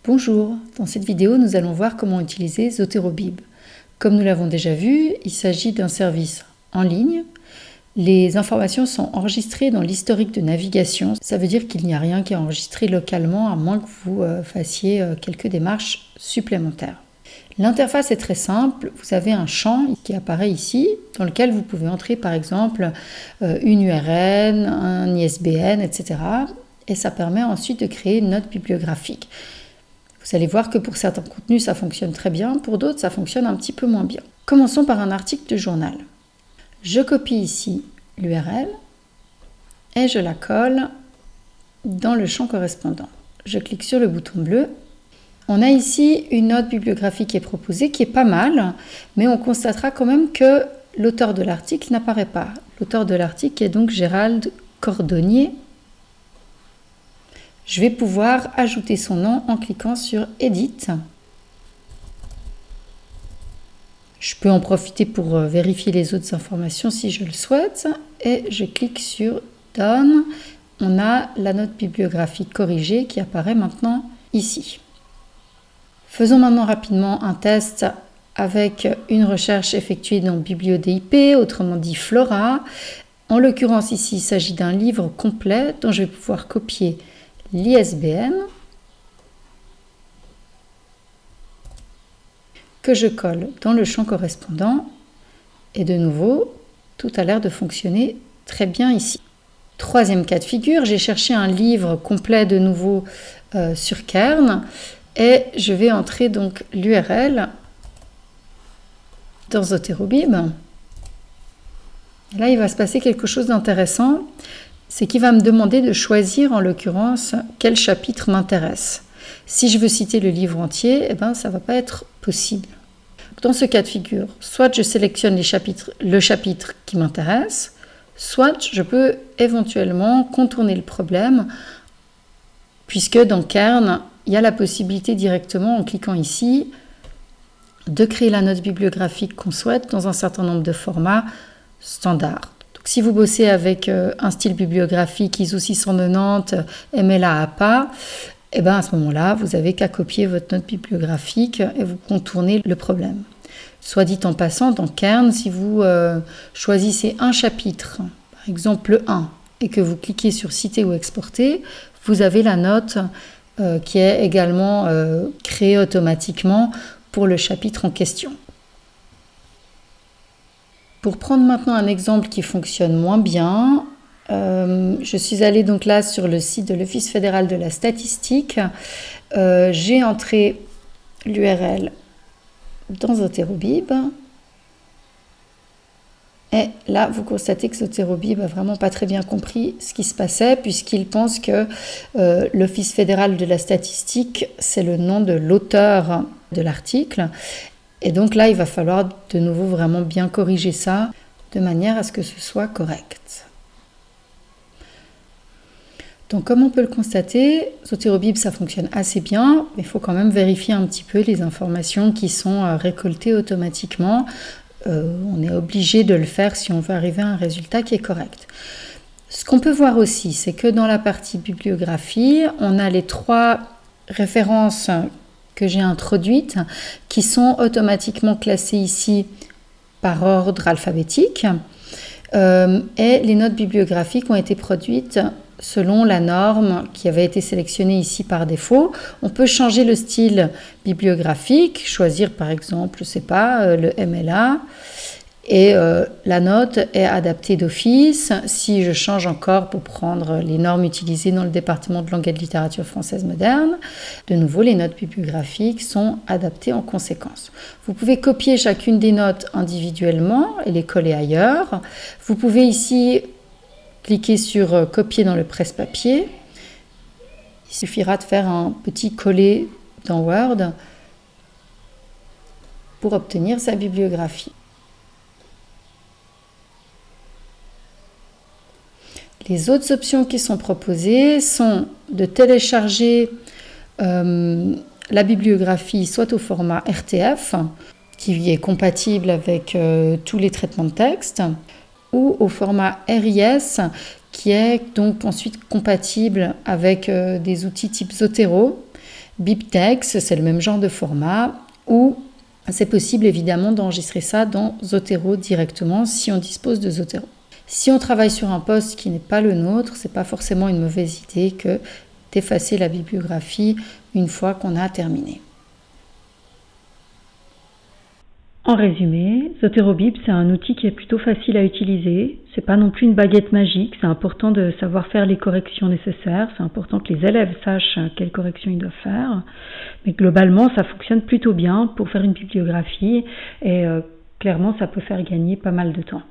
Bonjour, dans cette vidéo nous allons voir comment utiliser Zotero-Bib. Comme nous l'avons déjà vu, il s'agit d'un service en ligne. Les informations sont enregistrées dans l'historique de navigation. Ça veut dire qu'il n'y a rien qui est enregistré localement à moins que vous fassiez quelques démarches supplémentaires. L'interface est très simple, vous avez un champ qui apparaît ici dans lequel vous pouvez entrer par exemple une URL, un ISBN, etc. Et ça permet ensuite de créer une note bibliographique. Vous allez voir que pour certains contenus, ça fonctionne très bien, pour d'autres, ça fonctionne un petit peu moins bien. Commençons par un article de journal. Je copie ici l'URL et je la colle dans le champ correspondant. Je clique sur le bouton bleu. On a ici une note bibliographique qui est proposée, qui est pas mal, mais on constatera quand même que l'auteur de l'article n'apparaît pas. L'auteur de l'article est donc Gérald Cordonnier. Je vais pouvoir ajouter son nom en cliquant sur Edit. Je peux en profiter pour vérifier les autres informations si je le souhaite. Et je clique sur Done. On a la note bibliographique corrigée qui apparaît maintenant ici. Faisons maintenant rapidement un test avec une recherche effectuée dans BiblioDIP, autrement dit Flora. En l'occurrence ici, il s'agit d'un livre complet dont je vais pouvoir copier l'ISBN que je colle dans le champ correspondant et de nouveau, tout a l'air de fonctionner très bien ici. Troisième cas de figure, j'ai cherché un livre complet de nouveau sur Cairn et je vais entrer donc l'URL dans Zotero-Bib. Là, il va se passer quelque chose d'intéressant. C'est qu'il va me demander de choisir en l'occurrence quel chapitre m'intéresse. Si je veux citer le livre entier, ça ne va pas être possible. Dans ce cas de figure, soit je sélectionne le chapitre qui m'intéresse, soit je peux éventuellement contourner le problème, puisque dans Cairn, il y a la possibilité directement, en cliquant ici, de créer la note bibliographique qu'on souhaite dans un certain nombre de formats standards. Si vous bossez avec un style bibliographique ISO 690, MLA APA, à ce moment-là, vous n'avez qu'à copier votre note bibliographique et vous contournez le problème. Soit dit en passant, dans Cairn, si vous choisissez un chapitre, par exemple le 1, et que vous cliquez sur Citer ou exporter, vous avez la note qui est également créée automatiquement pour le chapitre en question. Pour prendre maintenant un exemple qui fonctionne moins bien, je suis allée donc là sur le site de l'Office fédéral de la statistique. J'ai entré l'URL dans Zotero-Bib. Et là, vous constatez que Zotero-Bib n'a vraiment pas très bien compris ce qui se passait, puisqu'il pense que l'Office fédéral de la statistique, c'est le nom de l'auteur de l'article. Et donc là, il va falloir de nouveau vraiment bien corriger ça de manière à ce que ce soit correct. Donc comme on peut le constater, Zotero-Bib ça fonctionne assez bien, mais il faut quand même vérifier un petit peu les informations qui sont récoltées automatiquement. On est obligé de le faire si on veut arriver à un résultat qui est correct. Ce qu'on peut voir aussi, c'est que dans la partie bibliographie, on a les 3 références que j'ai introduites, qui sont automatiquement classées ici par ordre alphabétique. Et les notes bibliographiques ont été produites selon la norme qui avait été sélectionnée ici par défaut. On peut changer le style bibliographique, choisir par exemple, le MLA, et la note est adaptée d'office. Si je change encore pour prendre les normes utilisées dans le département de langue et de littérature française moderne, de nouveau les notes bibliographiques sont adaptées en conséquence. Vous pouvez copier chacune des notes individuellement et les coller ailleurs. Vous pouvez ici cliquer sur copier dans le presse-papier. Il suffira de faire un petit coller dans Word pour obtenir sa bibliographie. Les autres options qui sont proposées sont de télécharger la bibliographie soit au format RTF, qui est compatible avec tous les traitements de texte, ou au format RIS, qui est donc ensuite compatible avec des outils type Zotero BibTeX, c'est le même genre de format, ou c'est possible évidemment d'enregistrer ça dans Zotero directement si on dispose de Zotero. Si on travaille sur un poste qui n'est pas le nôtre, c'est pas forcément une mauvaise idée que d'effacer la bibliographie une fois qu'on a terminé. En résumé, ZoteroBib, c'est un outil qui est plutôt facile à utiliser. C'est pas non plus une baguette magique. C'est important de savoir faire les corrections nécessaires. C'est important que les élèves sachent quelles corrections ils doivent faire. Mais globalement, ça fonctionne plutôt bien pour faire une bibliographie et clairement, ça peut faire gagner pas mal de temps.